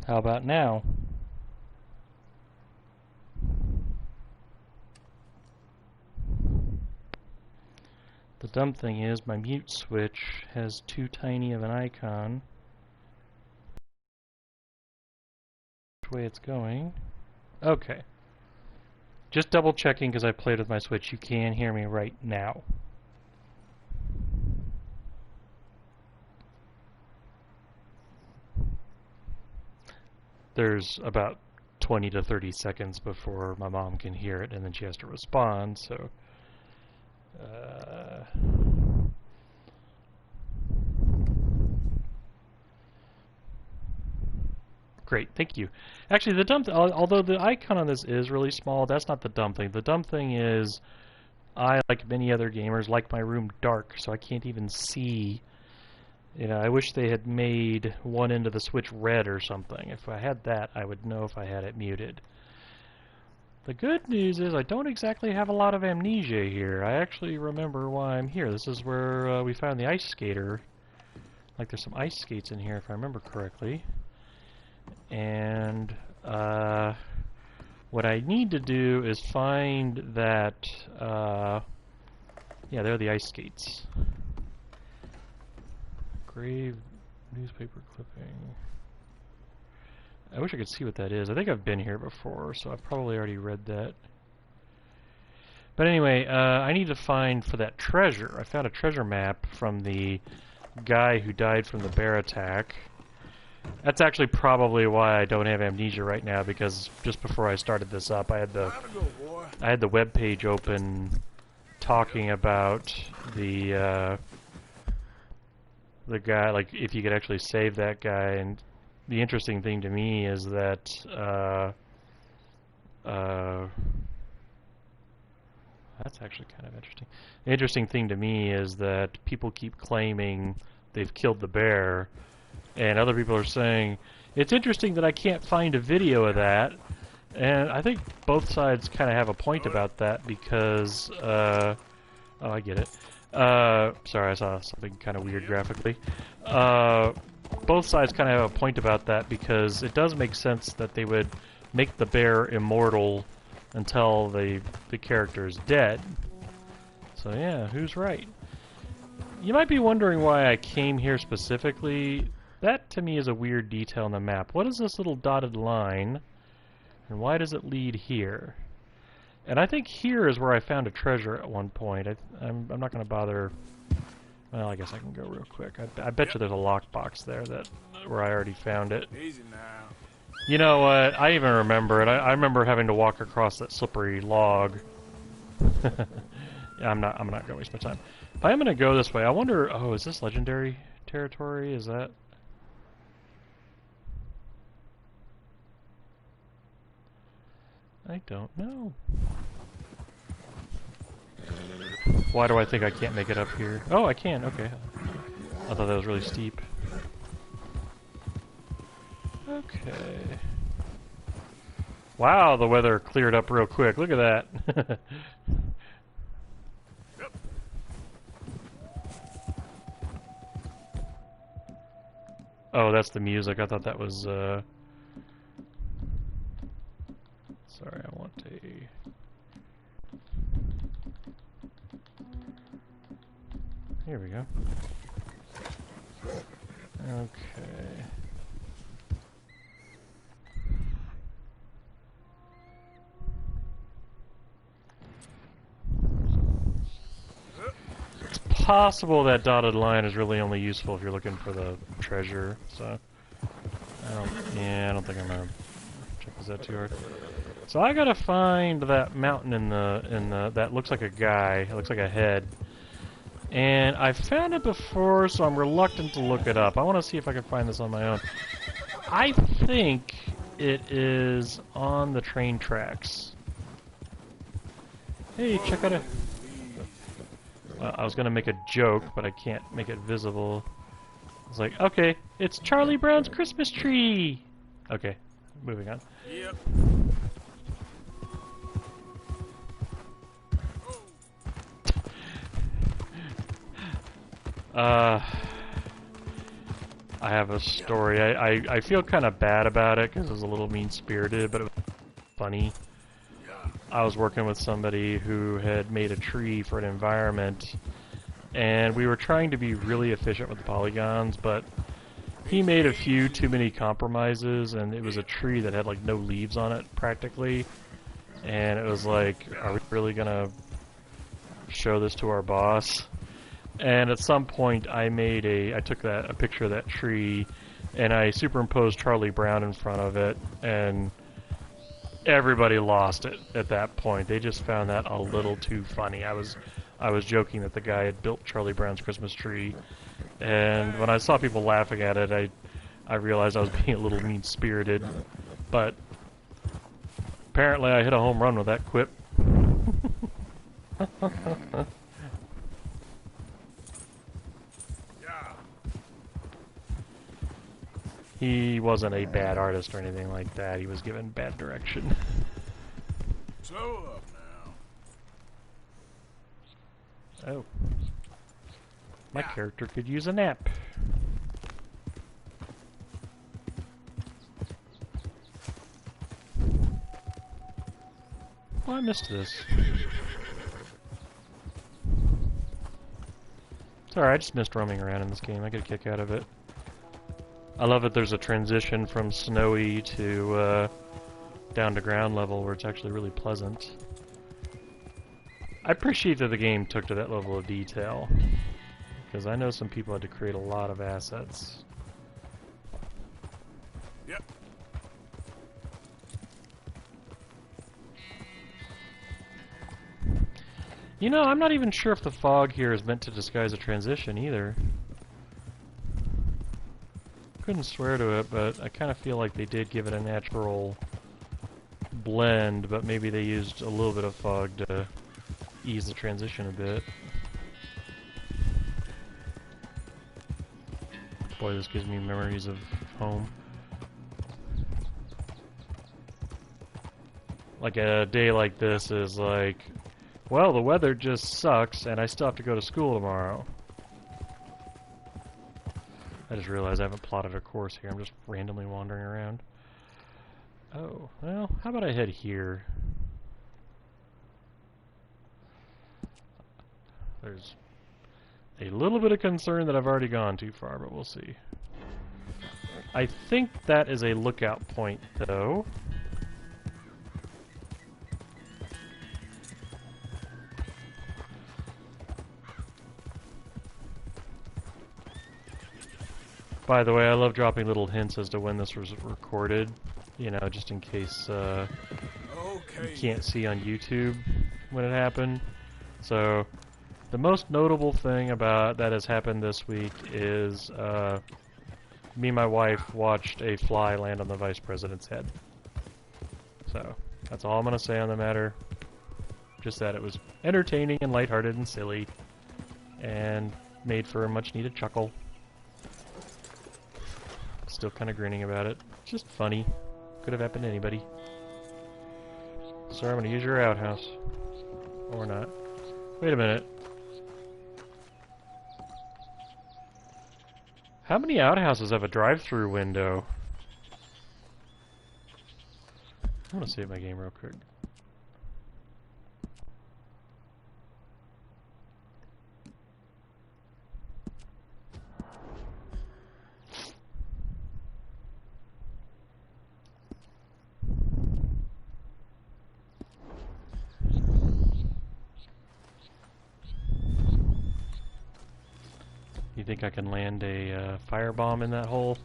How about now? The dumb thing is my mute switch has too tiny of an icon. Which way it's going? Okay. Just double checking because I played with my switch. You can hear me right now. There's about 20 to 30 seconds before my mom can hear it, and then she has to respond, so... Great, thank you. Actually, the dumb although the icon on this is really small, that's not the dumb thing. The dumb thing is, I, like many other gamers, like my room dark, so I can't even see. You know, I wish they had made one end of the switch red or something. If I had that, I would know if I had it muted. The good news is I don't exactly have a lot of amnesia here. I actually remember why I'm here. This is where we found the ice skater. Like there's some ice skates in here if I remember correctly. And what I need to do is find that, yeah, there are the ice skates. Grave newspaper clipping. I wish I could see what that is. I think I've been here before, so I've probably already read that. But anyway, I need to find for that treasure. I found a treasure map from the guy who died from the bear attack. That's actually probably why I don't have amnesia right now, because just before I started this up, I had the web page open talking about the guy, like if you could actually save that guy. And the interesting thing to me is that that's actually kind of interesting. The interesting thing to me is that people keep claiming they've killed the bear, and other people are saying it's interesting that I can't find a video of that. And I think both sides kind of have a point about that, because oh, I get it. Sorry, I saw something kind of weird graphically. Both sides kind of have a point about that, because it does make sense that they would make the bear immortal until the character is dead. So yeah, who's right? You might be wondering why I came here specifically. That to me is a weird detail in the map. What is this little dotted line, and why does it lead here? And I think here is where I found a treasure at one point. I'm not going to bother. Well, I guess I can go real quick. I bet you there's a lockbox there where I already found it. Easy now. You know what? I even remember it. I remember having to walk across that slippery log. Yeah, I'm not going to waste my time. If I am going to go this way, I wonder. Oh, is this legendary territory? Is that? I don't know. Why do I think I can't make it up here? Oh, I can. Okay. I thought that was really steep. Okay. Wow, the weather cleared up real quick. Look at that. Oh, that's the music. I thought that was, sorry, I want a... Here we go. Okay. It's possible that dotted line is really only useful if you're looking for the treasure, so... I don't think I'm gonna check this out too hard. So I gotta find that mountain in the that looks like a guy, it looks like a head. And I've found it before, so I'm reluctant to look it up. I want to see if I can find this on my own. I think it is on the train tracks. Hey, check out it. I was gonna make a joke, but I can't make it visible. It's like, okay, it's Charlie Brown's Christmas tree! Okay, moving on. Yep. I have a story. I feel kind of bad about it because it was a little mean-spirited, but it was funny. I was working with somebody who had made a tree for an environment, and we were trying to be really efficient with the polygons, but he made a few too many compromises, and it was a tree that had like no leaves on it practically, and it was like, are we really gonna show this to our boss? And at some point I took a picture of that tree and I superimposed Charlie Brown in front of it, and everybody lost it at that point. They just found that a little too funny. I was joking that the guy had built Charlie Brown's Christmas tree, and when I saw people laughing at it, I realized I was being a little mean-spirited, but apparently I hit a home run with that quip. He wasn't a bad artist or anything like that. He was given bad direction. Slow up now. Oh. My character could use a nap. Oh, I missed this. It's alright, I just missed roaming around in this game. I get a kick out of it. I love that there's a transition from snowy to down to ground level where it's actually really pleasant. I appreciate that the game took to that level of detail, because I know some people had to create a lot of assets. Yep. You know, I'm not even sure if the fog here is meant to disguise a transition either. Couldn't swear to it, but I kind of feel like they did give it a natural blend, but maybe they used a little bit of fog to ease the transition a bit. Boy, this gives me memories of home. Like a day like this is like, well, the weather just sucks and I still have to go to school tomorrow. I just realized I haven't plotted a course here. I'm just randomly wandering around. Oh, well, how about I head here? There's a little bit of concern that I've already gone too far, but we'll see. I think that is a lookout point, though. By the way, I love dropping little hints as to when this was recorded, you know, just in case you can't see on YouTube when it happened. So, the most notable thing about that has happened this week is me and my wife watched a fly land on the Vice President's head. So, that's all I'm going to say on the matter. Just that it was entertaining and lighthearted and silly, and made for a much-needed chuckle. Still kind of grinning about it. Just funny. Could have happened to anybody. Sir, I'm going to use your outhouse. Or not. Wait a minute. How many outhouses have a drive-through window? I want to save my game real quick. You think I can land a firebomb in that hole?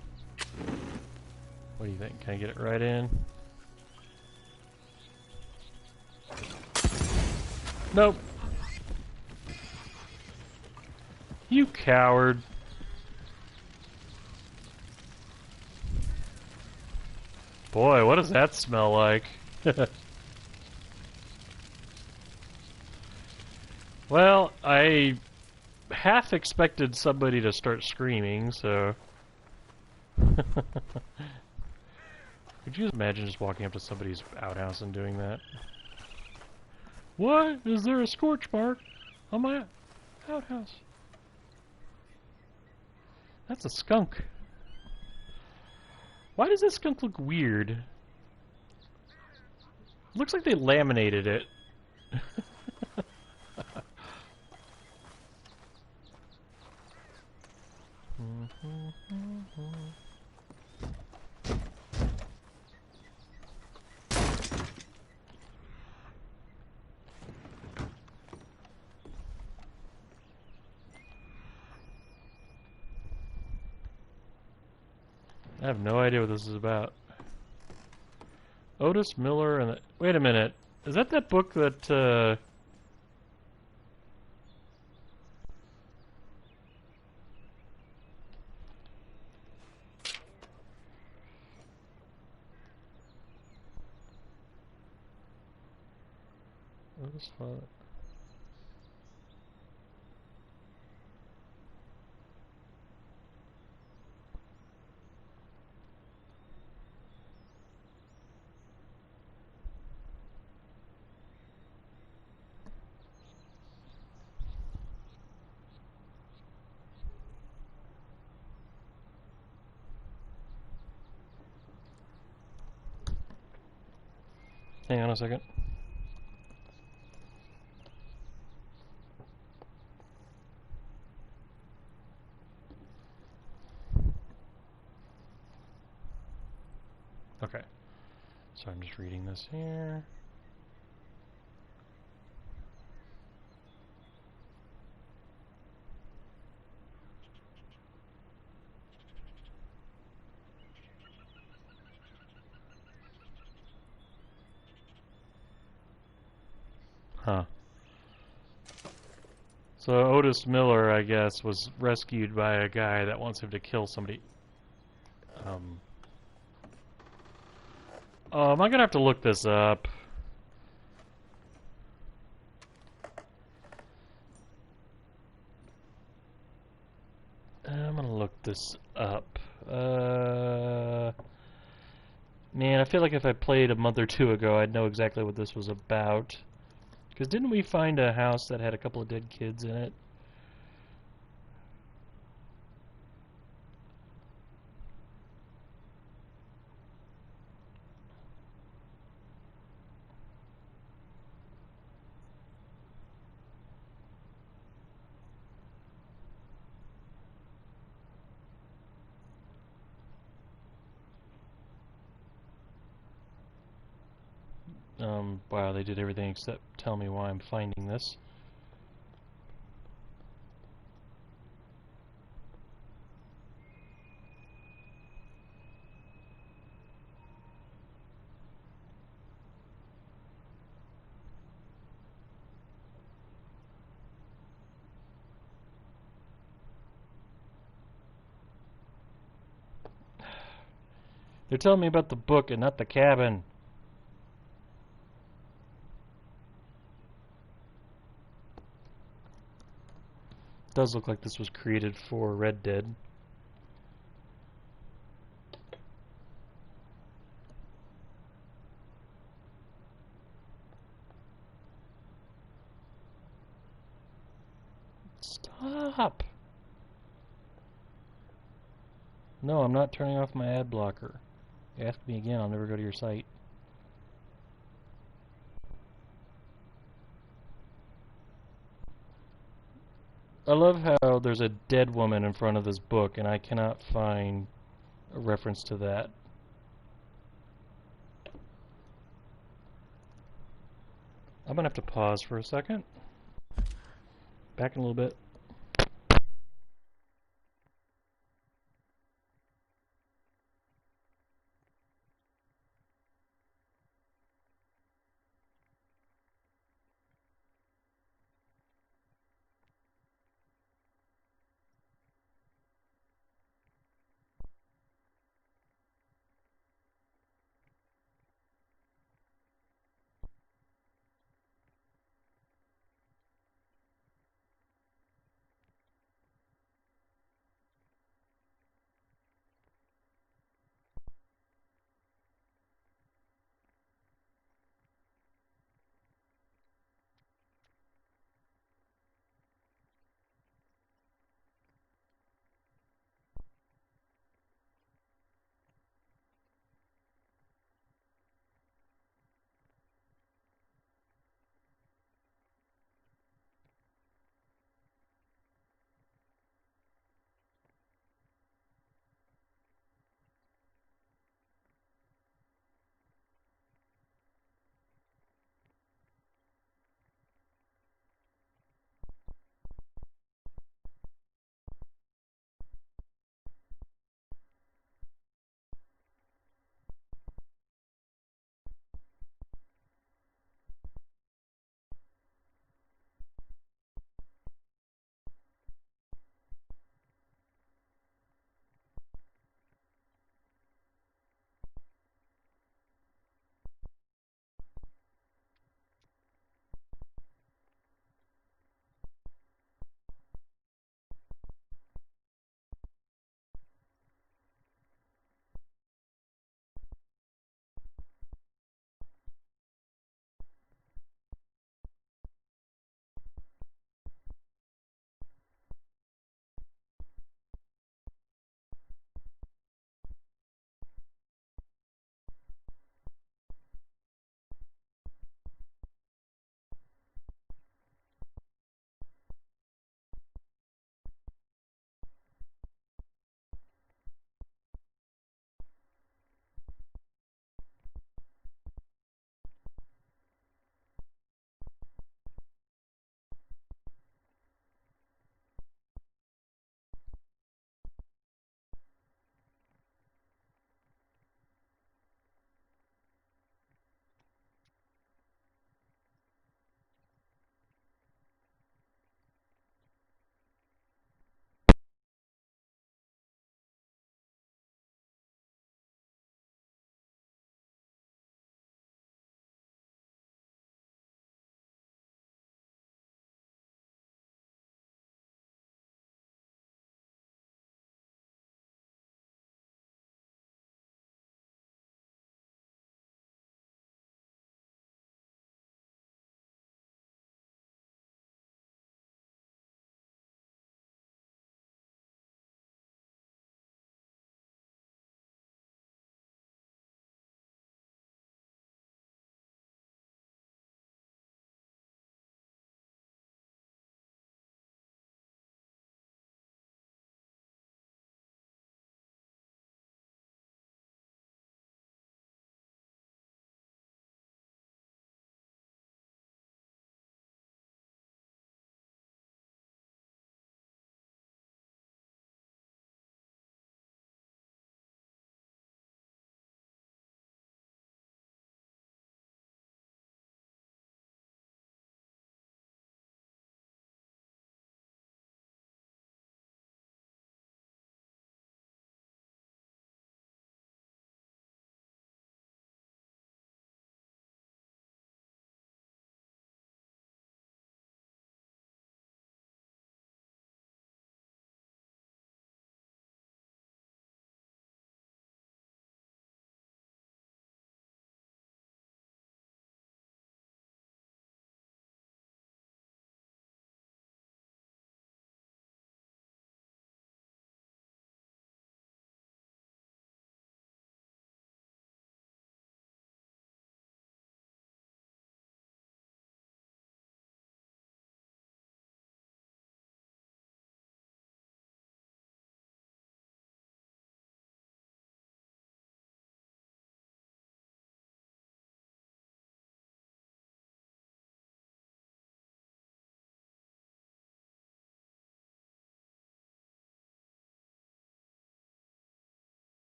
What do you think? Can I get it right in? Nope. You coward. Boy, what does that smell like? Well, I half expected somebody to start screaming, so... Could you imagine just walking up to somebody's outhouse and doing that? What? Is there a scorch mark on my outhouse? That's a skunk. Why does this skunk look weird? Looks like they laminated it. I have no idea what this is about. Otis Miller and the... Wait a minute. Is that book that, Otis father... Hang on a second. Okay. So I'm just reading this here. Huh. So Otis Miller, I guess, was rescued by a guy that wants him to kill somebody. Oh, am I gonna have to look this up? I'm gonna look this up. Man, I feel like if I played a month or two ago, I'd know exactly what this was about. Because didn't we find a house that had a couple of dead kids in it? Wow, they did everything except tell me why I'm finding this. They're telling me about the book and not the cabin. It does look like this was created for Red Dead. Stop! No, I'm not turning off my ad blocker. Ask me again, I'll never go to your site. I love how there's a dead woman in front of this book and I cannot find a reference to that. I'm gonna have to pause for a second. Back in a little bit.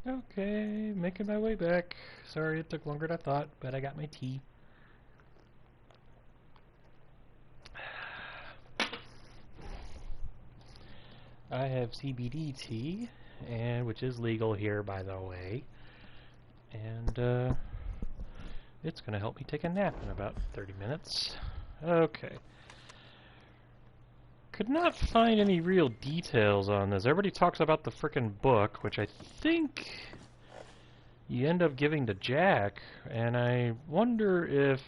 Okay, making my way back. Sorry it took longer than I thought, but I got my tea. I have CBD tea, and which is legal here, by the way. And it's going to help me take a nap in about 30 minutes. Okay. Could not find any real details on this. Everybody talks about the frickin' book, which I think you end up giving to Jack, and I wonder if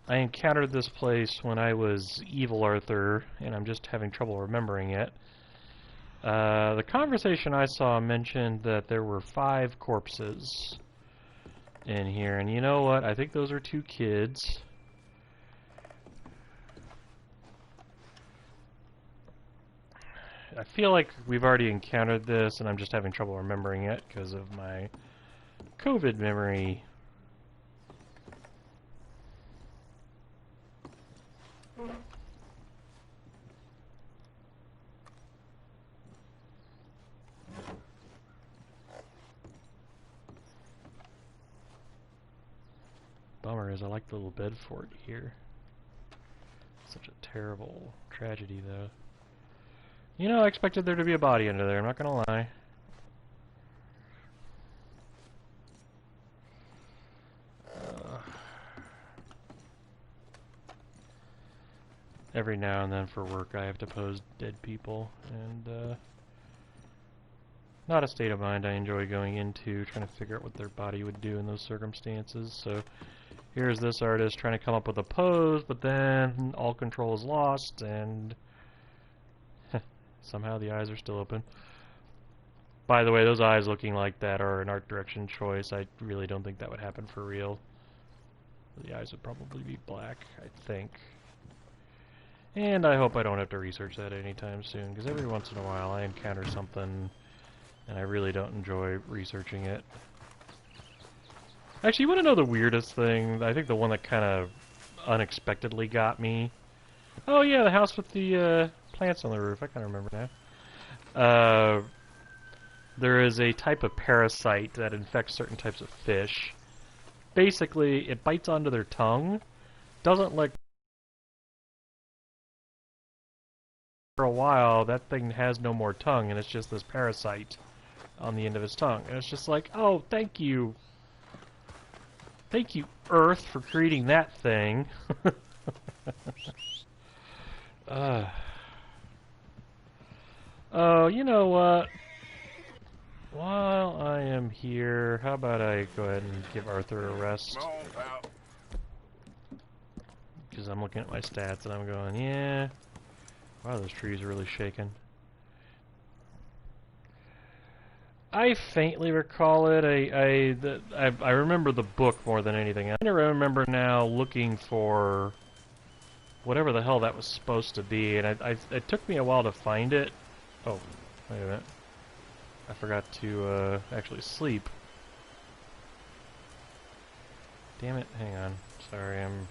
I encountered this place when I was Evil Arthur, and I'm just having trouble remembering it. The conversation I saw mentioned that there were 5 corpses in here, and you know what? I think those are 2 kids. I feel like we've already encountered this, and I'm just having trouble remembering it because of my COVID memory. Bummer is I like the little bed fort here. Such a terrible tragedy, though. You know, I expected there to be a body under there, I'm not gonna lie. Every now and then for work I have to pose dead people, and not a state of mind I enjoy going into, trying to figure out what their body would do in those circumstances. So here's this artist trying to come up with a pose, but then all control is lost, and somehow the eyes are still open. By the way, those eyes looking like that are an art direction choice. I really don't think that would happen for real. The eyes would probably be black, I think. And I hope I don't have to research that anytime soon, because every once in a while I encounter something and I really don't enjoy researching it. Actually, you want to know the weirdest thing? I think the one that kind of unexpectedly got me. Oh yeah, the house with the plants on the roof. I kind of remember now. There is a type of parasite that infects certain types of fish. Basically, it bites onto their tongue, doesn't let for a while, that thing has no more tongue, and it's just this parasite on the end of its tongue. And it's just like, oh, thank you. Thank you, Earth, for creating that thing. Oh, you know what? While I am here, how about I go ahead and give Arthur a rest? Because I'm looking at my stats and I'm going, yeah. Wow, those trees are really shaking. I faintly recall it. I remember the book more than anything. I remember now looking for whatever the hell that was supposed to be, and it took me a while to find it. Oh, wait a minute. I forgot to actually sleep. Damn it, hang on. Sorry, I'm...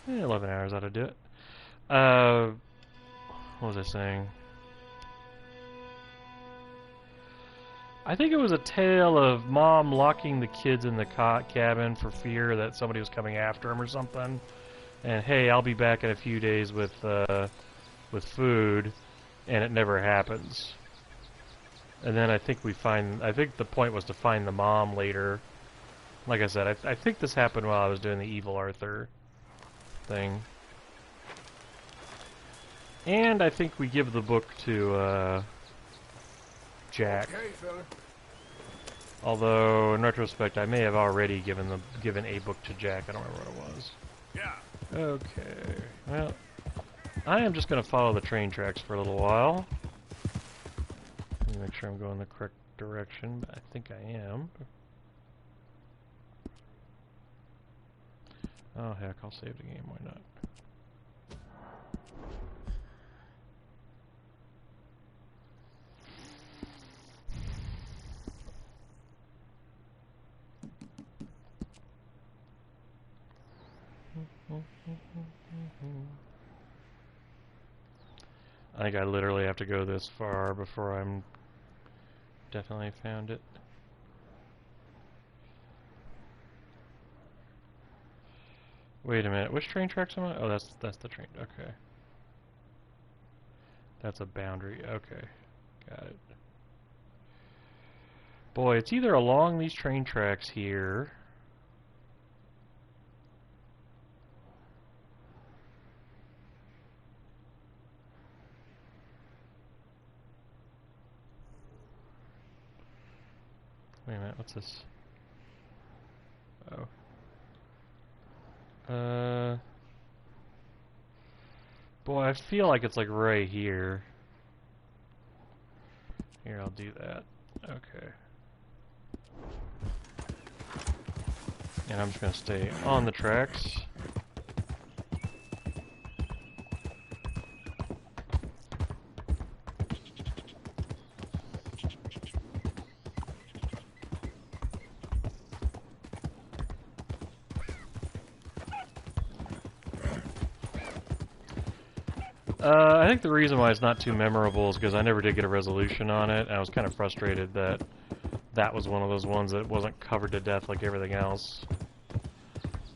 11 hours ought to do it. What was I saying? I think it was a tale of Mom locking the kids in the cabin for fear that somebody was coming after them or something. And hey, I'll be back in a few days with food, and it never happens. And then I think the point was to find the mom later. Like I said, I think this happened while I was doing the Evil Arthur thing. And I think we give the book to Jack. Okay, fella. Although in retrospect, I may have already given a book to Jack. I don't remember what it was. Yeah. Okay. Well, I am just going to follow the train tracks for a little while. Let me make sure I'm going the correct direction. But I think I am. Oh heck, I'll save the game. Why not? I think I literally have to go this far before I'm definitely found it. Wait a minute, which train tracks am I? Oh, that's the train. Okay. That's a boundary. Okay. Got it. Boy, it's either along these train tracks here. Wait a minute, what's this? Oh. Boy, I feel like it's like right here. Here, I'll do that. Okay. And I'm just gonna stay on the tracks. I think the reason why it's not too memorable is because I never did get a resolution on it, and I was kind of frustrated that that was one of those ones that wasn't covered to death like everything else.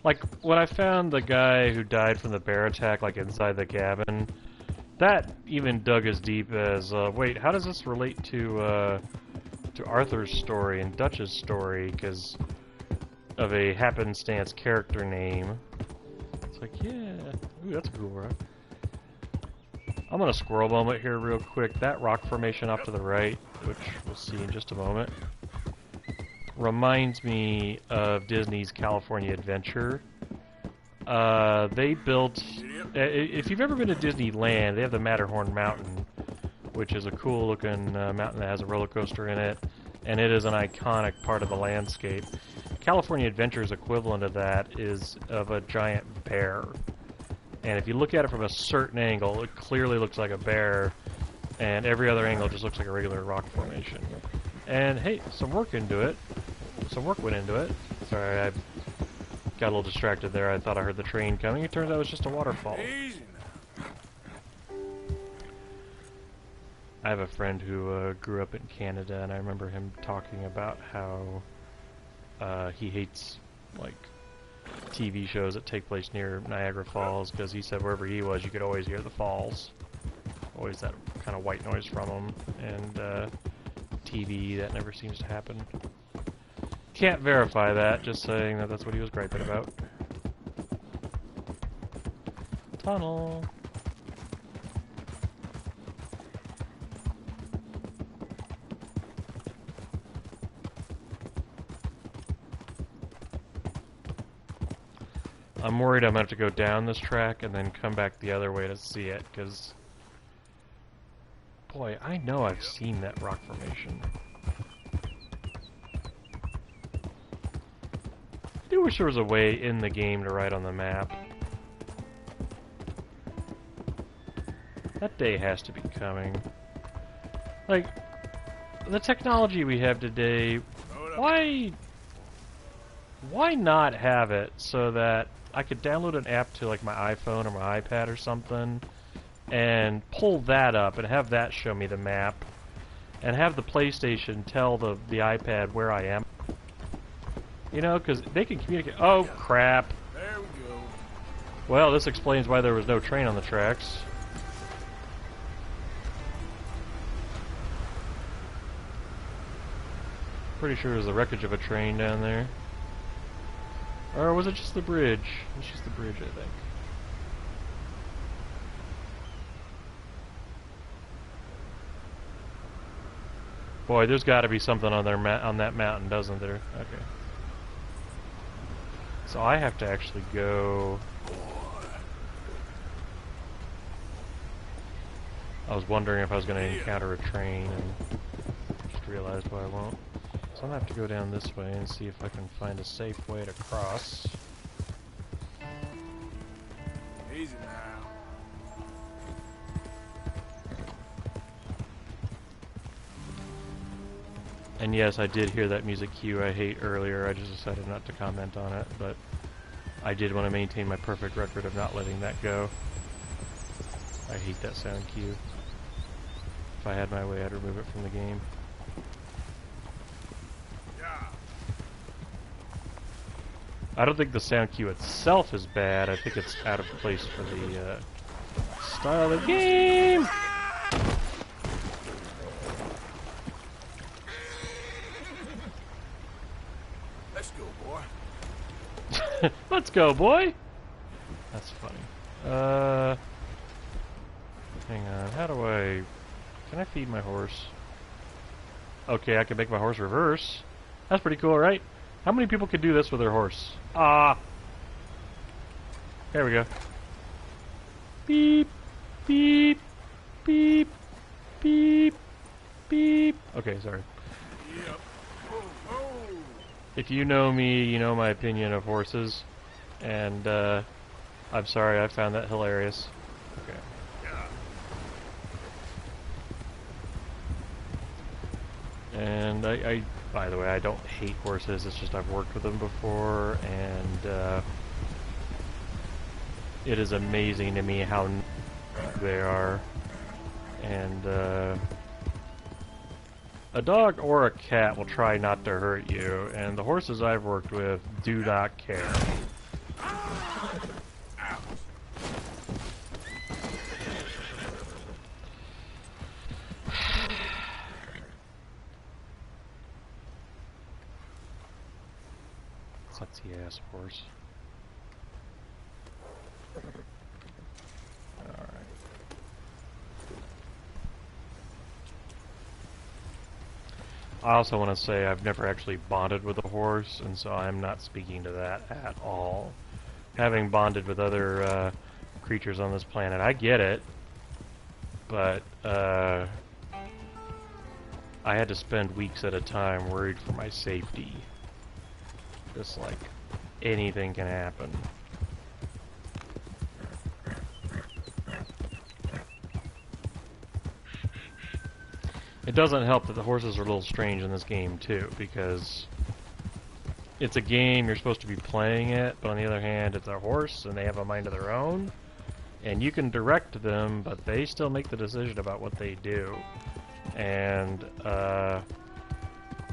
Like, when I found the guy who died from the bear attack, like, inside the cabin, that even dug as deep as, wait, how does this relate to Arthur's story and Dutch's story, because of a happenstance character name? It's like, yeah, ooh, that's a cool rock. I'm gonna squirrel bomb it here real quick. That rock formation off to the right, which we'll see in just a moment, reminds me of Disney's California Adventure. They built... if you've ever been to Disneyland, they have the Matterhorn Mountain, which is a cool-looking mountain that has a roller coaster in it, and it is an iconic part of the landscape. California Adventure's equivalent of that is of a giant bear. And if you look at it from a certain angle, it clearly looks like a bear, and every other angle just looks like a regular rock formation. And hey, some work into it. Some work went into it. Sorry, I got a little distracted there. I thought I heard the train coming. It turns out it was just a waterfall. I have a friend who grew up in Canada, and I remember him talking about how he hates, like, TV shows that take place near Niagara Falls, because he said wherever he was, you could always hear the falls. Always that kind of white noise from them. And TV, that never seems to happen. Can't verify that, just saying that that's what he was griping about. Tunnel. I'm worried I'm going to have to go down this track and then come back the other way to see it, because... boy, I know I've seen that rock formation. I do wish there was a way in the game to write on the map. That day has to be coming. Like, the technology we have today, why not have it so that I could download an app to, like, my iPhone or my iPad or something and pull that up and have that show me the map, and have the PlayStation tell the iPad where I am. You know, because they can communicate. Oh, crap. There we go. Well, this explains why there was no train on the tracks. Pretty sure there's the wreckage of a train down there. Or was it just the bridge? It's just the bridge, I think. Boy, there's got to be something on on that mountain, doesn't there? Okay. So I have to actually go... I was wondering if I was going to encounter a train, and just realized why I won't. So I'm going to have to go down this way and see if I can find a safe way to cross. Easy now. And yes, I did hear that music cue I hate earlier. I just decided not to comment on it, but I did want to maintain my perfect record of not letting that go. I hate that sound cue. If I had my way, I'd remove it from the game. I don't think the sound cue itself is bad. I think it's out of place for the style of the game. Let's go, boy. Let's go, boy. That's funny. Hang on. How do I... Can I feed my horse? Okay, I can make my horse reverse. That's pretty cool, right? How many people could do this with their horse? Ah! There we go. Beep, beep, beep, beep, beep. Okay, sorry. Yep. Oh, oh. If you know me, you know my opinion of horses. And, I'm sorry, I found that hilarious. Okay. And by the way, I don't hate horses, it's just I've worked with them before, and it is amazing to me how they are. And a dog or a cat will try not to hurt you, and the horses I've worked with do not care. Sutsy ass horse. Alright. I also want to say I've never actually bonded with a horse, and so I'm not speaking to that at all. Having bonded with other creatures on this planet, I get it, but I had to spend weeks at a time worried for my safety. Just like anything can happen. It doesn't help that the horses are a little strange in this game too, because it's a game, you're supposed to be playing it, but on the other hand it's a horse and they have a mind of their own, and you can direct them, but they still make the decision about what they do. And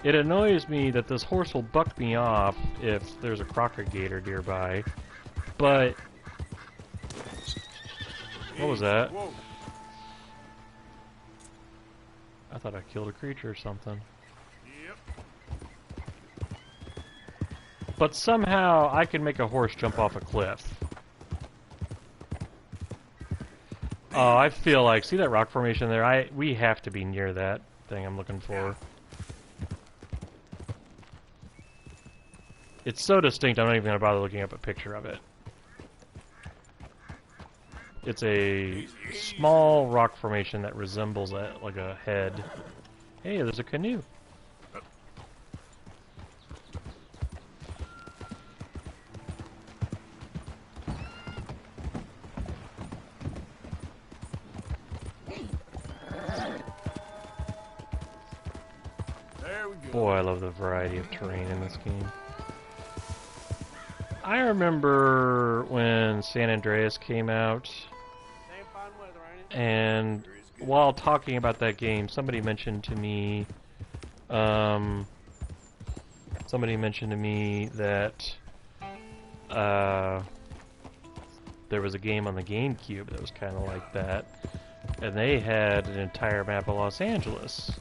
it annoys me that this horse will buck me off if there's a crocodile nearby, but... What was that? Whoa. I thought I killed a creature or something. Yep. But somehow I can make a horse jump off a cliff. Oh, I feel like... See that rock formation there? We have to be near that thing I'm looking for. It's so distinct, I'm not even going to bother looking up a picture of it. It's a small rock formation that resembles like a head. Hey, there's a canoe. There we go. Boy, I love the variety of terrain in this game. I remember when San Andreas came out, and while talking about that game, somebody mentioned to me that there was a game on the GameCube that was kind of like that, and they had an entire map of Los Angeles.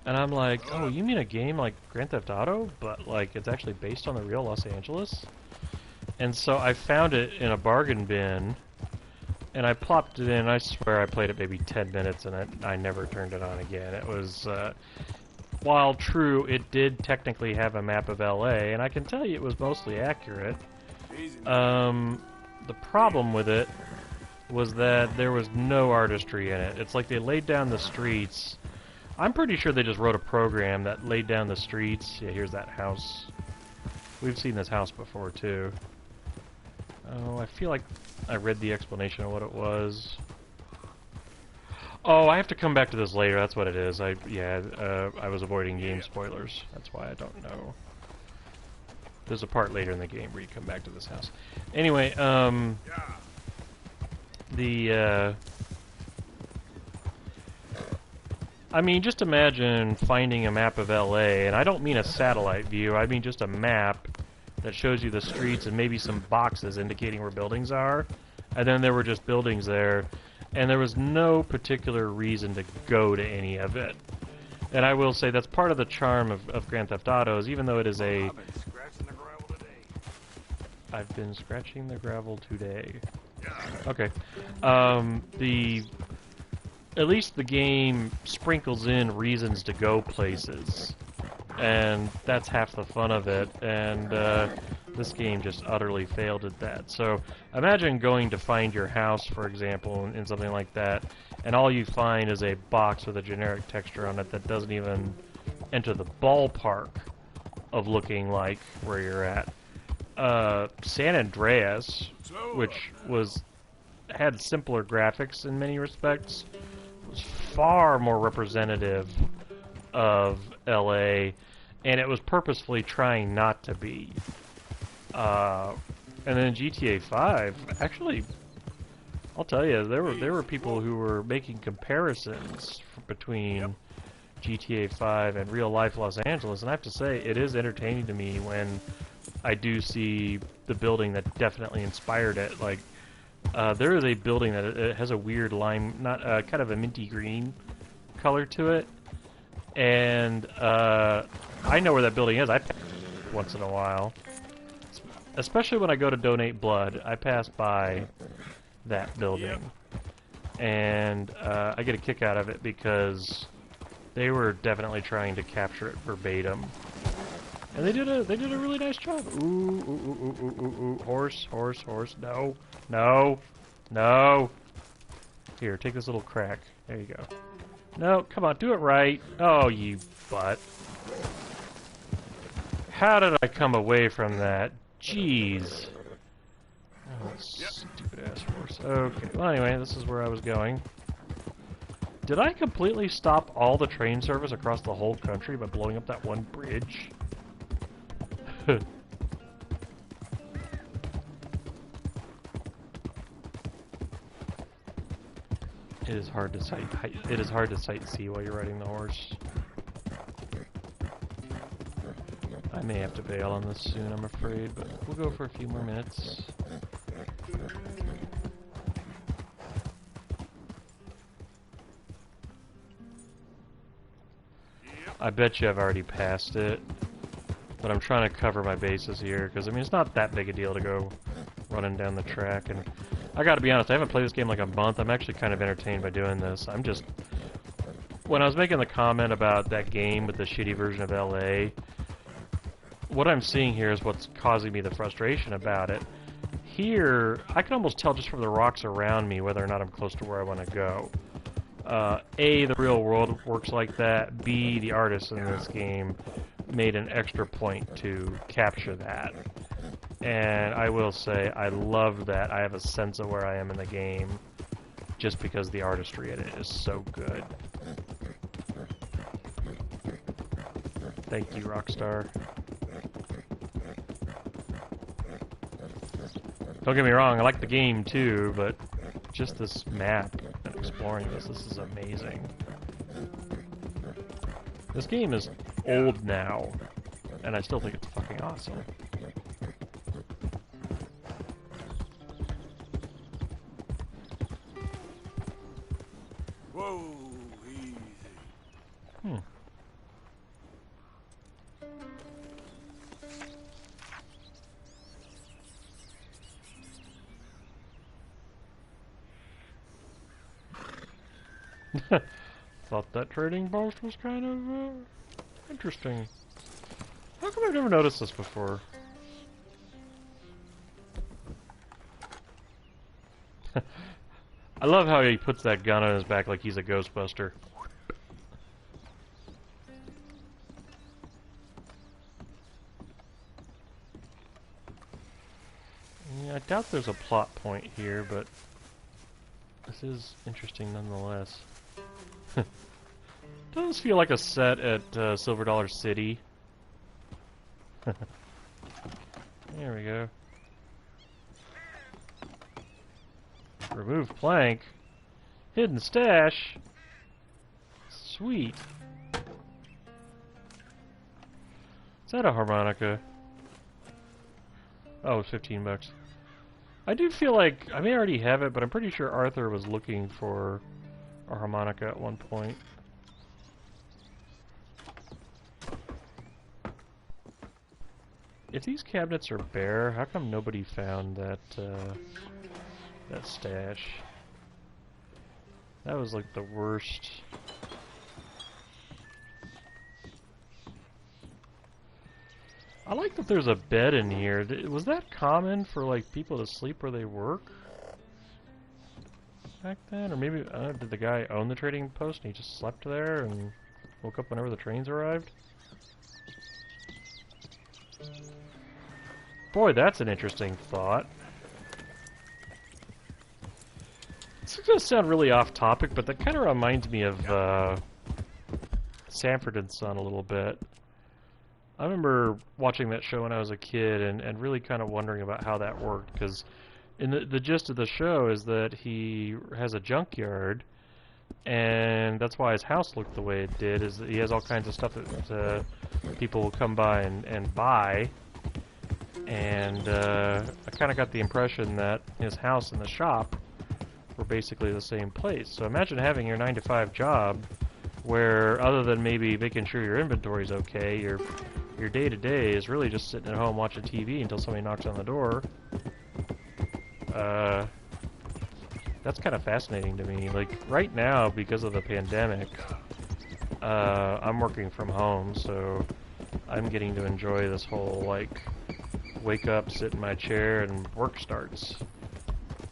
And I'm like, oh, you mean a game like Grand Theft Auto, but like it's actually based on the real Los Angeles? And so I found it in a bargain bin, and I plopped it in. I swear I played it maybe 10 minutes, and I never turned it on again. It was, while true, it did technically have a map of LA, and I can tell you it was mostly accurate. The problem with it was that there was no artistry in it. It's like they laid down the streets. I'm pretty sure they just wrote a program that laid down the streets. Yeah, here's that house. We've seen this house before, too. Oh, I feel like I read the explanation of what it was. Oh, I have to come back to this later. That's what it is. I was avoiding game spoilers. That's why I don't know. There's a part later in the game where you come back to this house. Anyway, I mean, just imagine finding a map of LA, and I don't mean a satellite view, I mean just a map that shows you the streets and maybe some boxes indicating where buildings are, and then there were just buildings there, and there was no particular reason to go to any of it. And I will say that's part of the charm of Grand Theft Auto, is even though it is a... I've been scratching the gravel today. Okay. At least the game sprinkles in reasons to go places, and that's half the fun of it, and this game just utterly failed at that. So imagine going to find your house, for example, in something like that, and all you find is a box with a generic texture on it that doesn't even enter the ballpark of looking like where you're at. San Andreas, which had simpler graphics in many respects, was far more representative of LA, and it was purposefully trying not to be. And then GTA 5, actually, I'll tell you, there were people who were making comparisons between GTA 5 and real life Los Angeles, and I have to say, it is entertaining to me when I do see the building that definitely inspired it. Like, there is a building that it has a weird lime, not kind of a minty green color to it, and I know where that building is. I pass it once in a while, especially when I go to donate blood. I pass by that building, and I get a kick out of it because they were definitely trying to capture it verbatim. And they did a really nice job. Ooh, ooh, ooh, ooh, ooh, ooh, horse, horse, horse. No, no, no. Here, take this little crack. There you go. No, come on, do it right. Oh, you butt. How did I come away from that? Jeez. Oh, stupid ass horse. Okay, well anyway, this is where I was going. Did I completely stop all the train service across the whole country by blowing up that one bridge? It is hard to sightsee while you're riding the horse. I may have to bail on this soon, I'm afraid, but we'll go for a few more minutes. I bet you I've already passed it. But I'm trying to cover my bases here, because, I mean, it's not that big a deal to go running down the track, and I gotta be honest, I haven't played this game like a month. I'm actually kind of entertained by doing this. I'm just... When I was making the comment about that game with the shitty version of LA, what I'm seeing here is what's causing me the frustration about it. Here, I can almost tell just from the rocks around me whether or not I'm close to where I want to go. A, the real world works like that. B, the artists in this game made an extra point to capture that. And I will say, I love that I have a sense of where I am in the game, just because the artistry in it is so good. Thank you, Rockstar. Don't get me wrong, I like the game too, but just this map and exploring this is amazing. This game is old now, and I still think it's fucking awesome. Whoa, easy. Thought that trading post was kind of interesting. How come I've never noticed this before? I love how he puts that gun on his back like he's a Ghostbuster. Yeah, I doubt there's a plot point here, but this is interesting nonetheless. Does feel like a set at Silver Dollar City. There we go. Remove plank. Hidden stash. Sweet. Is that a harmonica? Oh, 15 bucks. I do feel like I may already have it, but I'm pretty sure Arthur was looking for a harmonica at one point. If these cabinets are bare, how come nobody found that that stash? That was like the worst. I like that there's a bed in here. Was that common for like people to sleep where they work back then? Or maybe, did the guy own the trading post and he just slept there and woke up whenever the trains arrived? Boy, that's an interesting thought. This is going to sound really off topic, but that kind of reminds me of Sanford and Son a little bit. I remember watching that show when I was a kid and really kind of wondering about how that worked, because in the gist of the show is that he has a junkyard, and that's why his house looked the way it did, is that he has all kinds of stuff that people will come by and buy, and I kind of got the impression that his house and the shop were basically the same place. So imagine having your 9-to-5 job where, other than maybe making sure your inventory's okay, your day-to-day is really just sitting at home watching TV until somebody knocks on the door. That's kind of fascinating to me. Like, right now, because of the pandemic, I'm working from home, so I'm getting to enjoy this whole, like, wake up, sit in my chair, and work starts.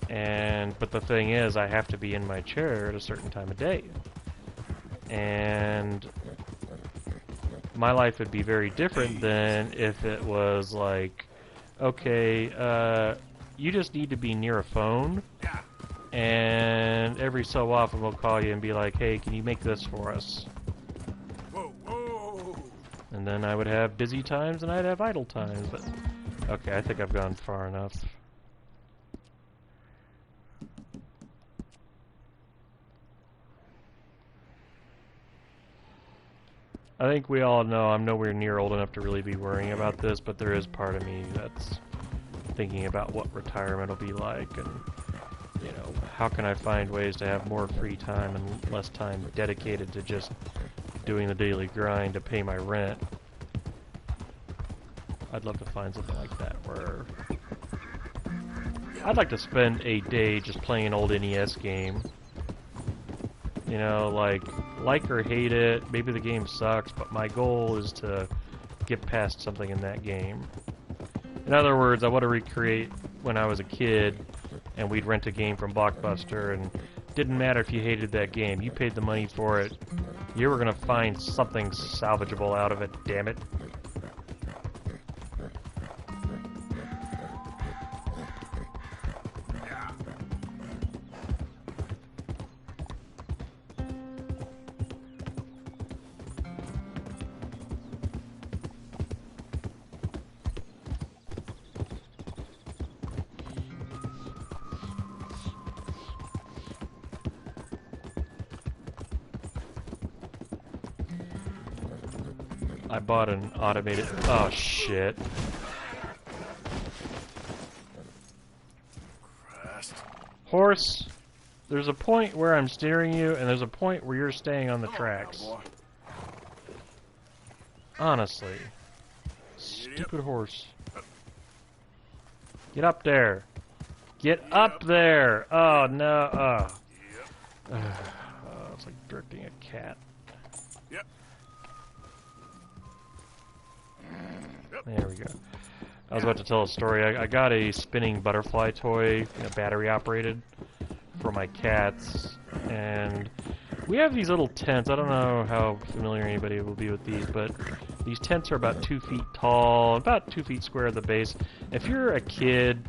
But the thing is, I have to be in my chair at a certain time of day. And my life would be very different than if it was like, okay, you just need to be near a phone, and every so often we'll call you and be like, hey, can you make this for us? Whoa, whoa. And then I would have busy times and I'd have idle times, but okay, I think I've gone far enough. I think we all know I'm nowhere near old enough to really be worrying about this, but there is part of me that's thinking about what retirement will be like, and, you know, how can I find ways to have more free time and less time dedicated to just doing the daily grind to pay my rent. I'd love to find something like that where I'd like to spend a day just playing an old NES game. You know, like or hate it, maybe the game sucks, but my goal is to get past something in that game. In other words, I want to recreate when I was a kid and we'd rent a game from Blockbuster, and didn't matter if you hated that game, you paid the money for it, you were going to find something salvageable out of it, damn it. I bought an automated... Oh, shit. Christ. Horse, there's a point where I'm steering you, and there's a point where you're staying on the tracks. Boy. Honestly. Stupid horse. Get up there. Get up there! Oh, no. Oh, it's like directing a cat. Yep. There we go. I was about to tell a story. I got a spinning butterfly toy, battery operated, for my cats, and we have these little tents. I don't know how familiar anybody will be with these, but these tents are about 2 feet tall, about 2 feet square at the base. If you're a kid,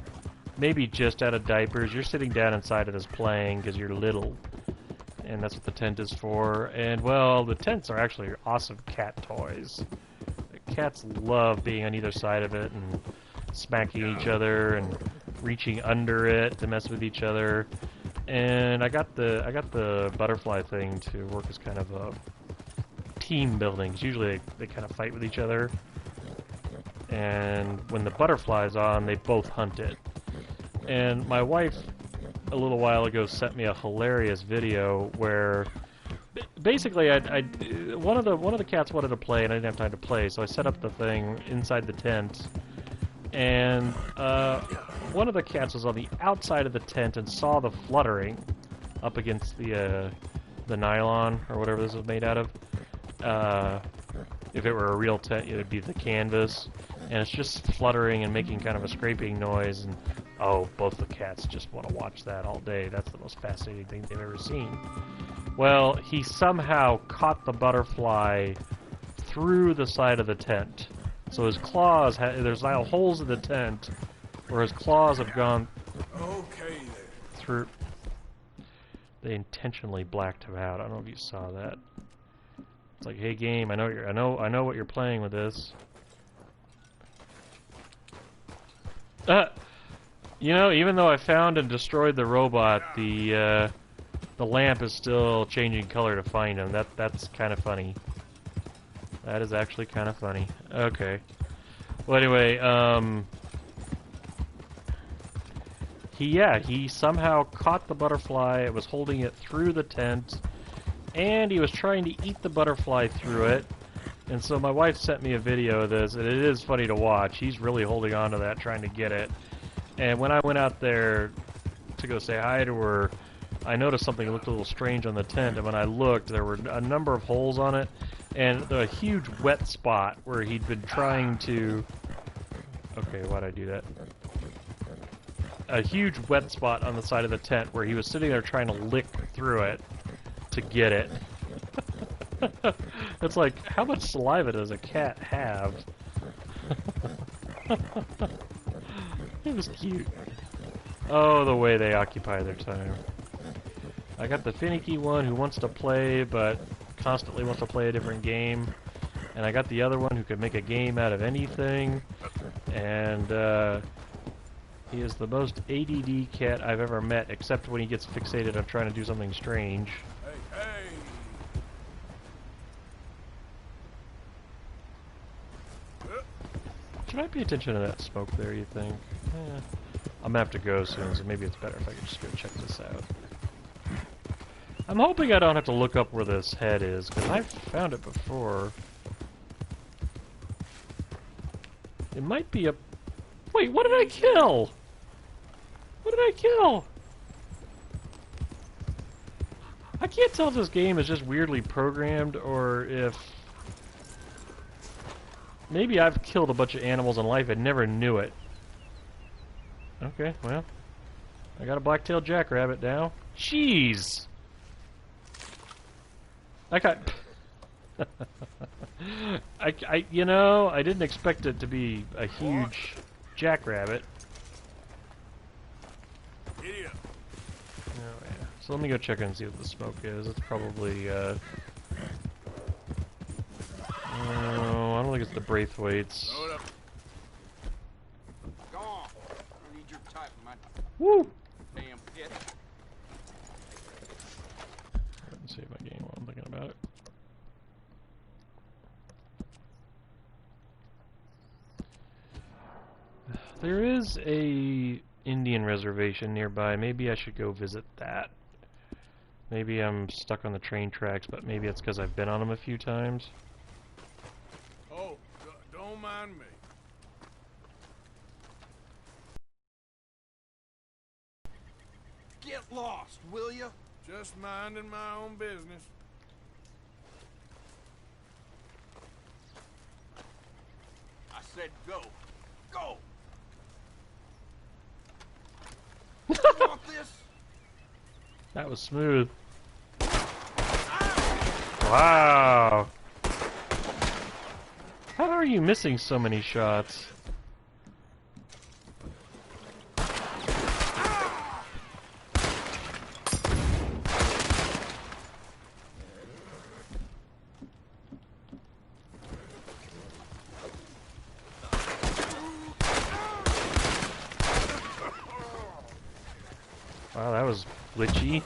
maybe just out of diapers, you're sitting down inside of this playing because you're little, and that's what the tent is for. And, well, the tents are actually awesome cat toys. Cats love being on either side of it and smacking each other and reaching under it to mess with each other. And I got the butterfly thing to work as kind of team building. 'Cause usually they kind of fight with each other. And when the butterfly's on, they both hunt it. And my wife, a little while ago, sent me a hilarious video where basically one of the cats wanted to play, and I didn't have time to play, so I set up the thing inside the tent. And one of the cats was on the outside of the tent and saw the fluttering up against the nylon or whatever this is made out of. If it were a real tent, it would be the canvas, and it's just fluttering and making kind of a scraping noise. And oh, both the cats just want to watch that all day. That's the most fascinating thing they've ever seen. Well, he somehow caught the butterfly through the side of the tent. So his claws, there's now holes in the tent where his claws have gone through. They intentionally blacked him out. I don't know if you saw that. It's like, hey game, I know what you're playing with this. You know, even though I found and destroyed the robot, the lamp is still changing color to find him. That's kind of funny. That is actually kind of funny. Okay. Well, anyway, he somehow caught the butterfly. It was holding it through the tent, and he was trying to eat the butterfly through it. And so my wife sent me a video of this, and it is funny to watch. He's really holding on to that, trying to get it. And when I went out there to go say hi to her, I noticed something looked a little strange on the tent, and when I looked, there were a number of holes on it, and a huge wet spot where he'd been trying to... Okay, why'd I do that? A huge wet spot on the side of the tent where he was sitting there trying to lick through it to get it. It's like, how much saliva does a cat have? It was cute. Oh, the way they occupy their time. I got the finicky one who wants to play, but constantly wants to play a different game. And I got the other one who can make a game out of anything. And, he is the most ADD cat I've ever met, except when he gets fixated on trying to do something strange. Hey, hey. Should I pay attention to that smoke there, you think? I'm gonna have to go soon, so maybe it's better if I can just go check this out. I'm hoping I don't have to look up where this head is, because I've found it before. It might be a... Wait, what did I kill? What did I kill? I can't tell if this game is just weirdly programmed, or if... Maybe I've killed a bunch of animals in life and never knew it. Okay, well, I got a black-tailed jackrabbit now. Jeez! I got... you know, I didn't expect it to be a huge jackrabbit. Idiot. Oh, yeah. So let me go check and see what the smoke is. It's probably, I don't think it's the Braithwaite's. Load up. Go on. I need your type, man. Woo! Damn pit. Let's save my game while I'm thinking about it. There is a Indian reservation nearby. Maybe I should go visit that. Maybe I'm stuck on the train tracks, but maybe it's because I've been on them a few times. Oh, don't mind me. Get lost, will ya? Just minding my own business. I said go. Go! Want this? That was smooth. Wow! How are you missing so many shots? Wow, that was glitchy.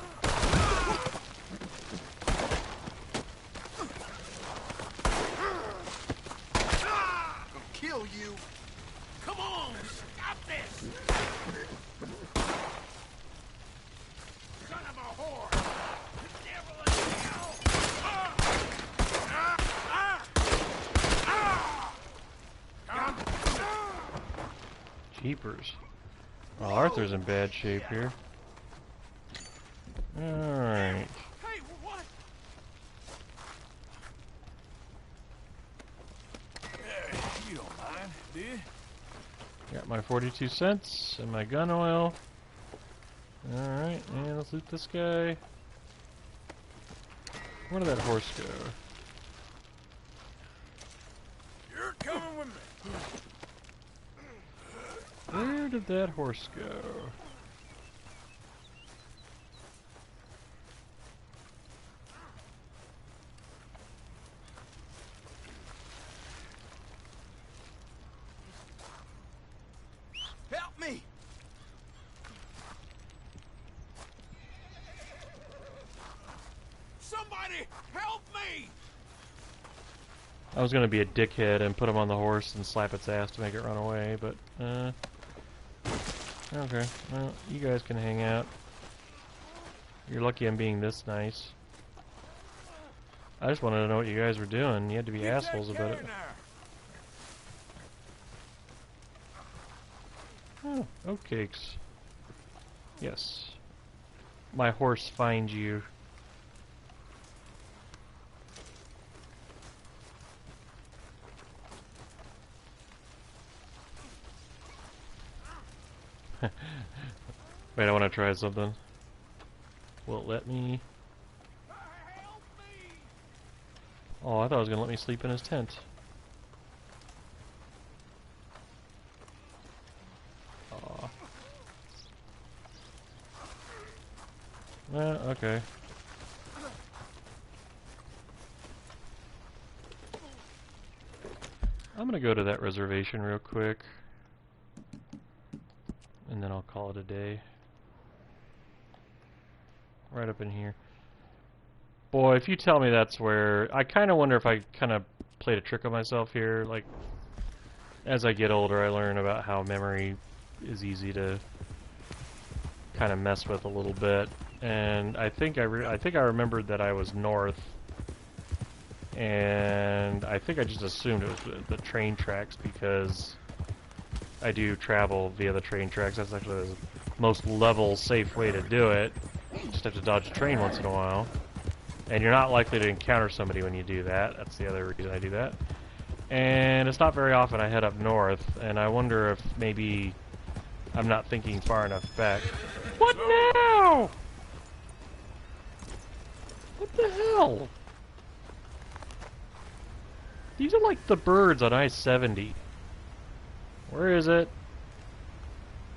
Jeepers. Well, Arthur's in bad shape here. Alright. Hey, what? You don't mind, do you? Got my 42 cents and my gun oil. Alright, and let's loot this guy. Where did that horse go? You're coming with me. Where did that horse go? Help me! Somebody help me! I was gonna be a dickhead and put him on the horse and slap its ass to make it run away, but, okay, well, you guys can hang out. You're lucky I'm being this nice. I just wanted to know what you guys were doing. You had to be assholes about it. Oh, oatcakes. Yes. My horse finds you. Wait, I want to try something. Will it let me? Oh, I thought it was going to let me sleep in his tent. Aw. Well, okay. I'm going to go to that reservation real quick. And then I'll call it a day. Right up in here. Boy, if you tell me that's where... I kind of wonder if I kind of played a trick on myself here. Like, as I get older, I learn about how memory is easy to kind of mess with a little bit. And I think I remembered that I was north. And I think I just assumed it was the train tracks because I do travel via the train tracks. That's actually the most level, safe way to do it. You just have to dodge a train once in a while. And you're not likely to encounter somebody when you do that. That's the other reason I do that. And it's not very often I head up north, and I wonder if maybe I'm not thinking far enough back. What now? What the hell? These are like the birds on I-70. Where is it?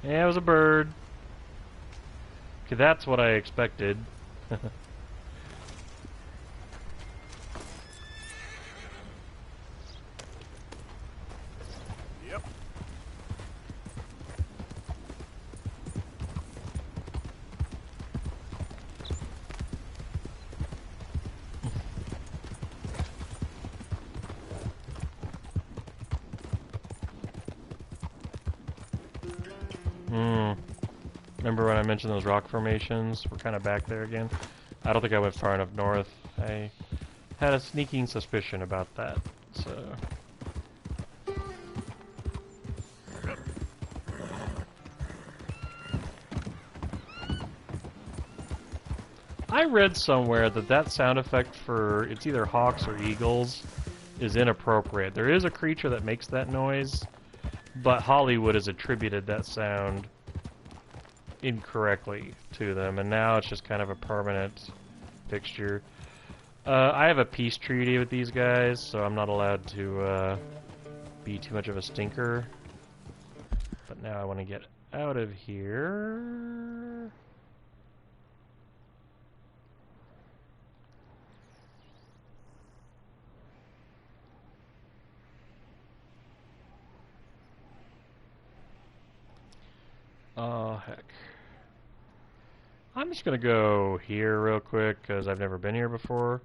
Yeah, it was a bird. Okay, that's what I expected. Yep. Remember when I mentioned those rock formations? We're kind of back there again. I don't think I went far enough north. I had a sneaking suspicion about that, so... I read somewhere that that sound effect for, it's either hawks or eagles, is inappropriate. There is a creature that makes that noise, but Hollywood has attributed that sound incorrectly to them, and now it's just kind of a permanent fixture. I have a peace treaty with these guys, so I'm not allowed to be too much of a stinker. But now I want to get out of here. Oh, heck. I'm just going to go here real quick, because I've never been here before.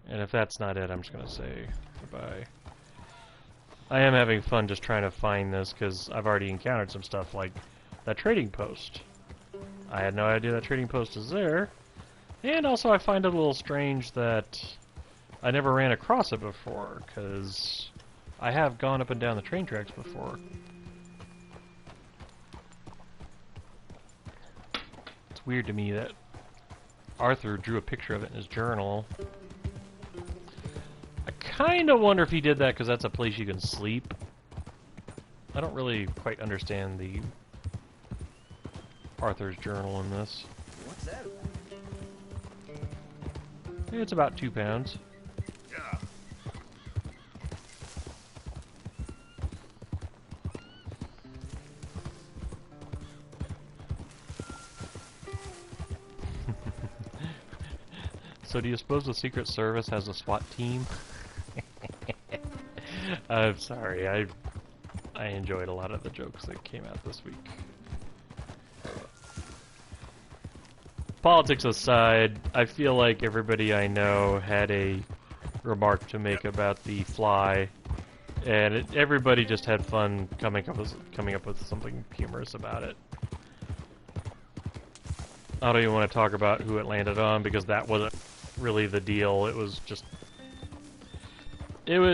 And if that's not it, I'm just going to say goodbye. I am having fun just trying to find this, because I've already encountered some stuff like that trading post. I had no idea that trading post is there. And also I find it a little strange that I never ran across it before, because I have gone up and down the train tracks before. It's weird to me that Arthur drew a picture of it in his journal. I kind of wonder if he did that because that's a place you can sleep. I don't really quite understand the Arthur's journal in this. What's that? It's about 2 pounds. Yeah. So do you suppose the Secret Service has a SWAT team? I'm sorry, I enjoyed a lot of the jokes that came out this week. Politics aside, I feel like everybody I know had a remark to make about the fly, and everybody just had fun coming up with something humorous about it. I don't even want to talk about who it landed on because that wasn't really the deal. It was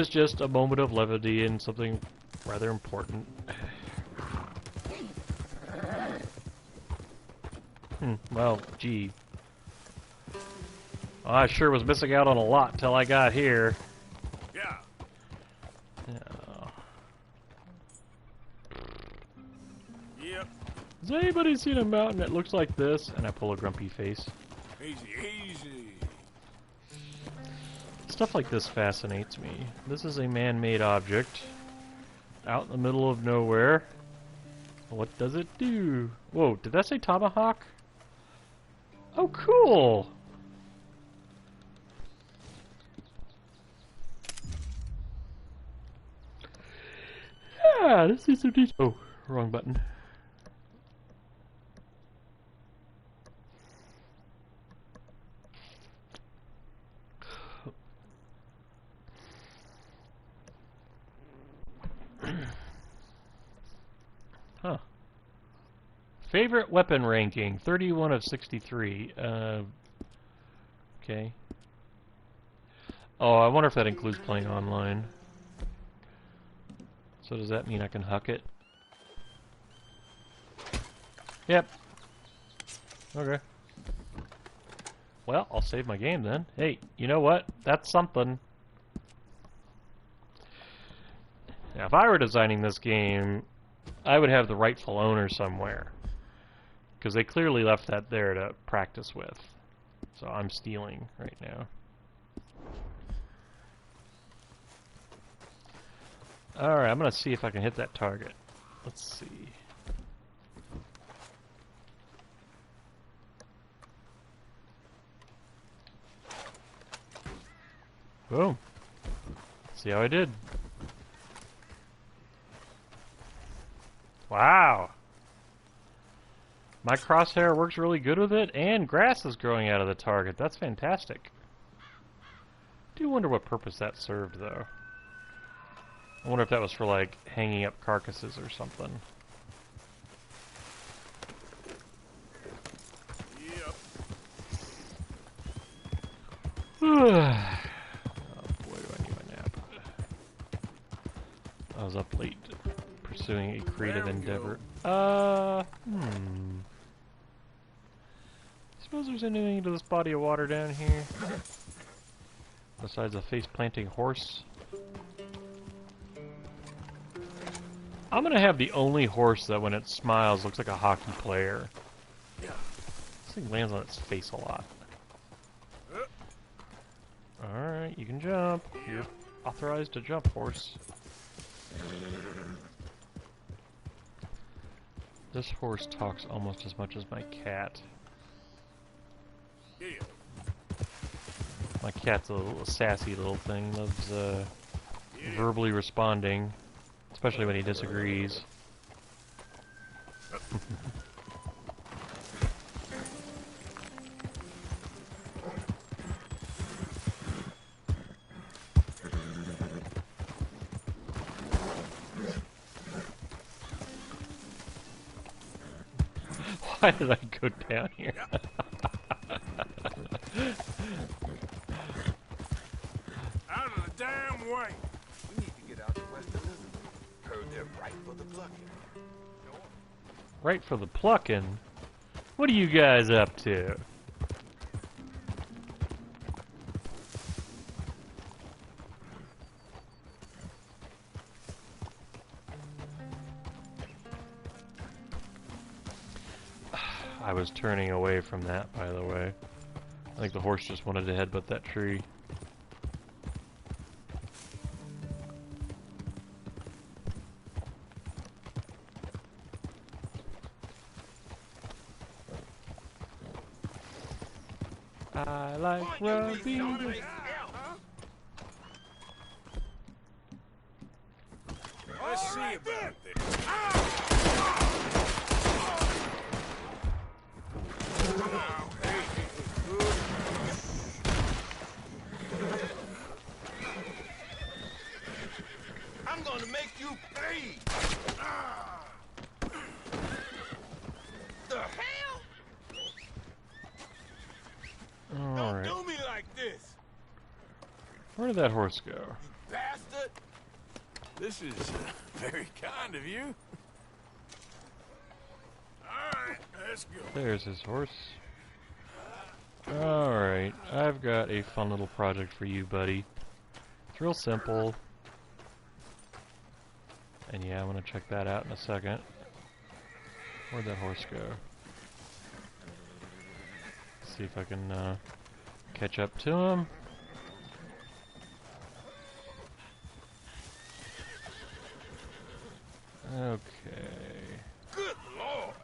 just a moment of levity and something rather important. Well, gee. I sure was missing out on a lot till I got here. Yeah. Yep. Has anybody seen a mountain that looks like this? And I pull a grumpy face. Easy, easy. Stuff like this fascinates me. This is a man-made object out in the middle of nowhere. What does it do? Whoa, did that say tomahawk? Oh, cool! Yeah, this is some detail. Oh, wrong button. Huh. Favorite weapon ranking, 31 of 63. Okay. Oh, I wonder if that includes playing online. So does that mean I can huck it? Yep. Okay. Well, I'll save my game then. Hey, you know what? That's something. Now, if I were designing this game, I would have the rightful owner somewhere. Because they clearly left that there to practice with. So I'm stealing right now. Alright, I'm going to see if I can hit that target. Let's see. Boom. See how I did. Wow. My crosshair works really good with it, and grass is growing out of the target. That's fantastic. I do wonder what purpose that served, though. I wonder if that was for, like, hanging up carcasses or something. Yep. Oh boy, do I need a nap. I was up late pursuing a creative endeavor. Suppose there's anything to this body of water down here? Besides a face-planting horse? I'm gonna have the only horse that when it smiles looks like a hockey player. Yeah. This thing lands on its face a lot. Alright, you can jump. You're authorized to jump, horse. This horse talks almost as much as my cat. Yeah. My cat's a little sassy little thing, loves verbally responding, especially when he disagrees. Why did I go down here? Out of the damn way. We need to get out to West Elizabeth. Heard they're right for the plucking. Right for the plucking? What are you guys up to? I was turning away from that, by the way. I think the horse just wanted to headbutt that tree. I like rugby. Let's see about this. I'm gonna make you pay. The hell? Alright. Don't do me like this, Where did that horse go? You bastard. this is very kind of you. Alright, let's go. There's his horse. Alright, I've got a fun little project for you, buddy. It's real simple. And yeah, I'm gonna check that out in a second. Where'd that horse go? See if I can catch up to him. Okay. Good Lord.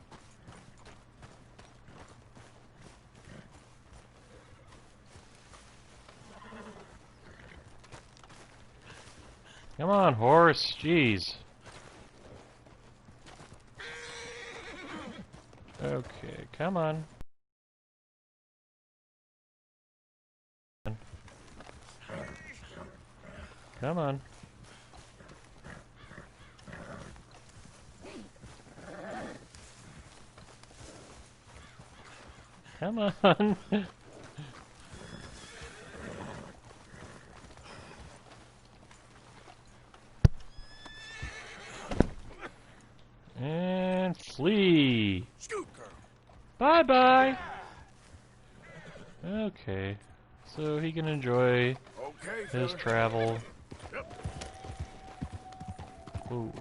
Come on, horse. Jeez. Okay, come on. Come on. Come on. And flee. Scoot, girl. Bye-bye. Okay. So he can enjoy Okay, his fella. travel. Ooh.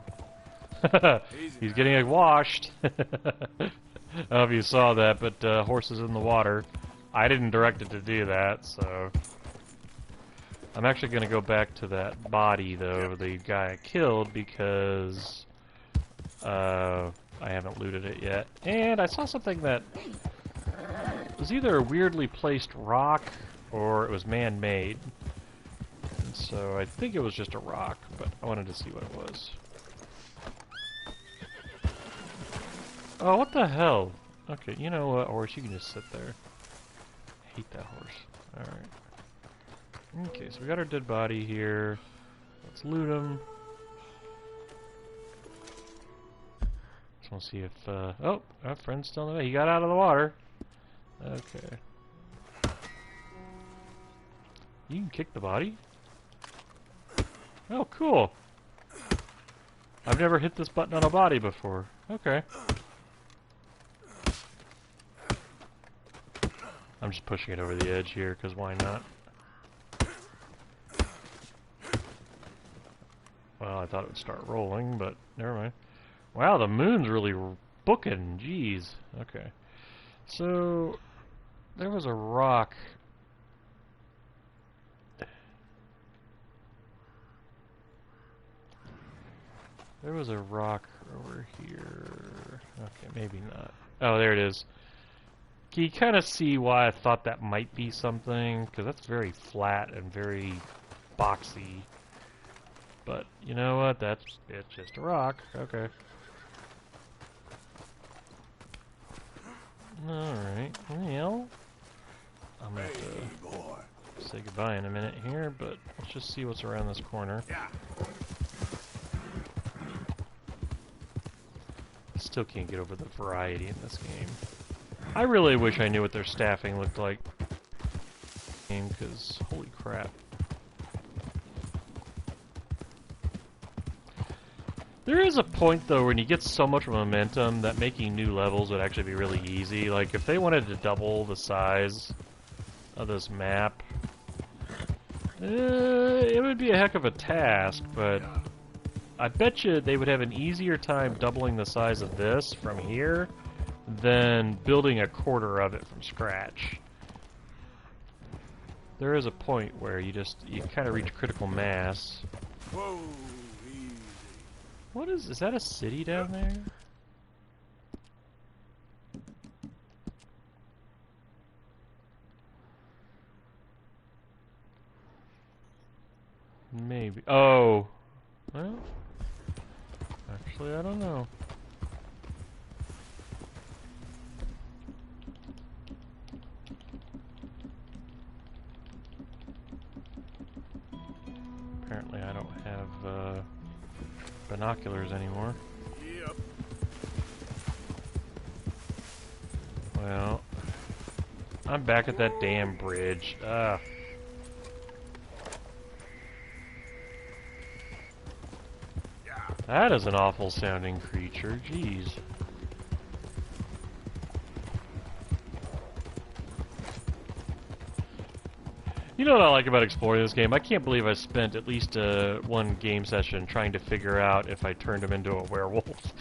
He's getting like, washed. I don't know if you saw that, but horses in the water. I didn't direct it to do that, so... I'm actually going to go back to that body, though, the guy I killed, because I haven't looted it yet. And I saw something that was either a weirdly placed rock or it was man-made. And so I think it was just a rock, but I wanted to see what it was. Oh, what the hell? Okay, you know what, horse, you can just sit there. I hate that horse. Alright. Okay, so we got our dead body here. Let's loot him. Just want to see if, oh, our friend's still in the way. He got out of the water. Okay. You can kick the body? Oh, cool. I've never hit this button on a body before. Okay. I'm just pushing it over the edge here, because why not? Well, I thought it would start rolling, but never mind. Wow, the moon's really booking. Jeez. Okay. So, there was a rock. There was a rock over here. Okay, maybe not. Oh, there it is. Can you kind of see why I thought that might be something? Because that's very flat and very boxy. But, you know what? It's just a rock. Okay. Alright. Well, I'm going to have to say goodbye in a minute here, but let's just see what's around this corner. Yeah. Still can't get over the variety in this game. I really wish I knew what their staffing looked like. Because, holy crap. There is a point, though, when you get so much momentum that making new levels would actually be really easy. Like, if they wanted to double the size of this map, it would be a heck of a task, but I bet you they would have an easier time doubling the size of this from here than building a quarter of it from scratch. There is a point where you kind of reach critical mass. Whoa, easy. What is that a city down there? Maybe. Oh. Well, actually, I don't know. Apparently, I don't have binoculars anymore. Yep. Well, I'm back at that damn bridge. Ah. That is an awful sounding creature, jeez. You know what I like about exploring this game? I can't believe I spent at least one game session trying to figure out if I turned him into a werewolf.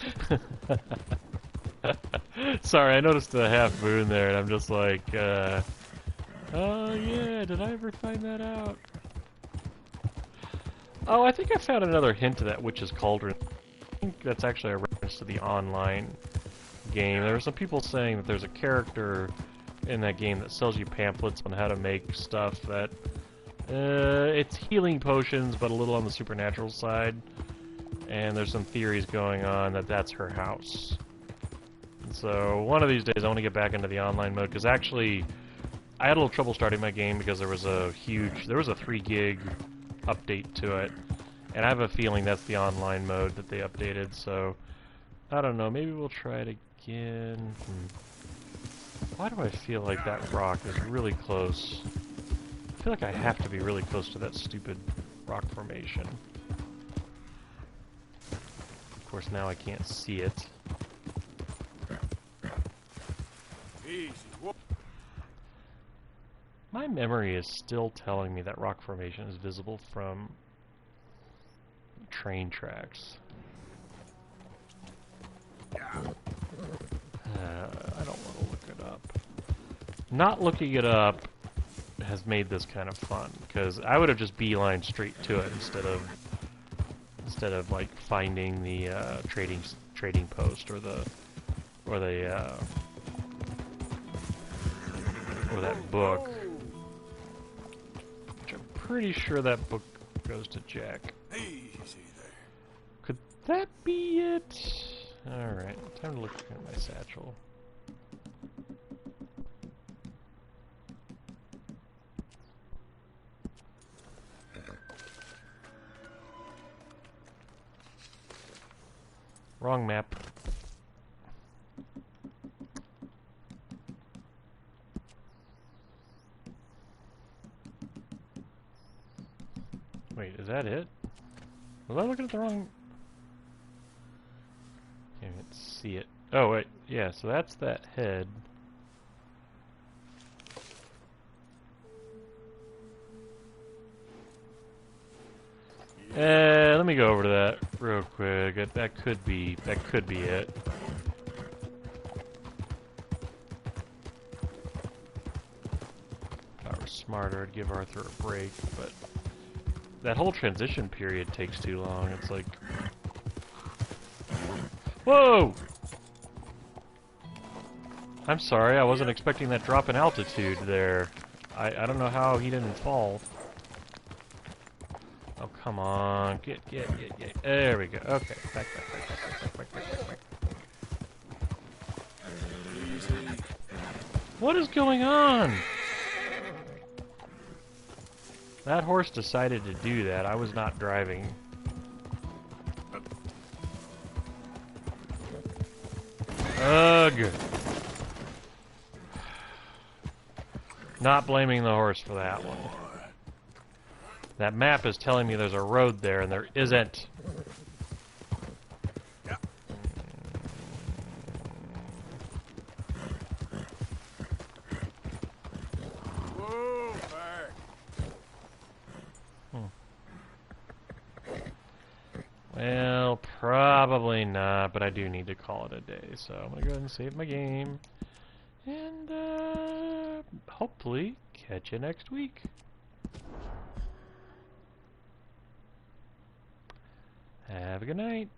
Sorry, I noticed the half moon there, and I'm just like, oh yeah, did I ever find that out? Oh, I think I found another hint to that Witch's Cauldron. I think that's actually a reference to the online game. There were some people saying that there's a character in that game that sells you pamphlets on how to make stuff that it's healing potions but a little on the supernatural side, and there's some theories going on that that's her house. And so one of these days I want to get back into the online mode, because actually I had a little trouble starting my game because there was a 3 gig update to it, and I have a feeling that's the online mode that they updated, so I don't know, maybe we'll try it again. Why do I feel like that rock is really close? I feel like I have to be really close to that stupid rock formation. Of course, now I can't see it. Easy. Whoa. My memory is still telling me that rock formation is visible from train tracks. I don't want to look it up. Not looking it up has made this kind of fun, because I would have just beelined straight to it instead of like finding the trading post or that book. Which I'm pretty sure that book goes to Jack. Easy there. Could that be it? Alright, time to look at my satchel. Wrong map. Wait, is that it? Was I looking at the wrong... Can't even see it. Oh, wait. Yeah, so that's that head. Let me go over to that real quick. That could be it. If I were smarter, I'd give Arthur a break, but that whole transition period takes too long. It's like... Whoa! I'm sorry, I wasn't expecting that drop in altitude there. I don't know how he didn't fall. Oh, come on. Get. There we go. Okay. Back. What is going on? That horse decided to do that. I was not driving. Ugh. Not blaming the horse for that one. That map is telling me there's a road there, and there isn't. but I do need to call it a day. So I'm gonna go ahead and save my game, and hopefully catch you next week. Have a good night.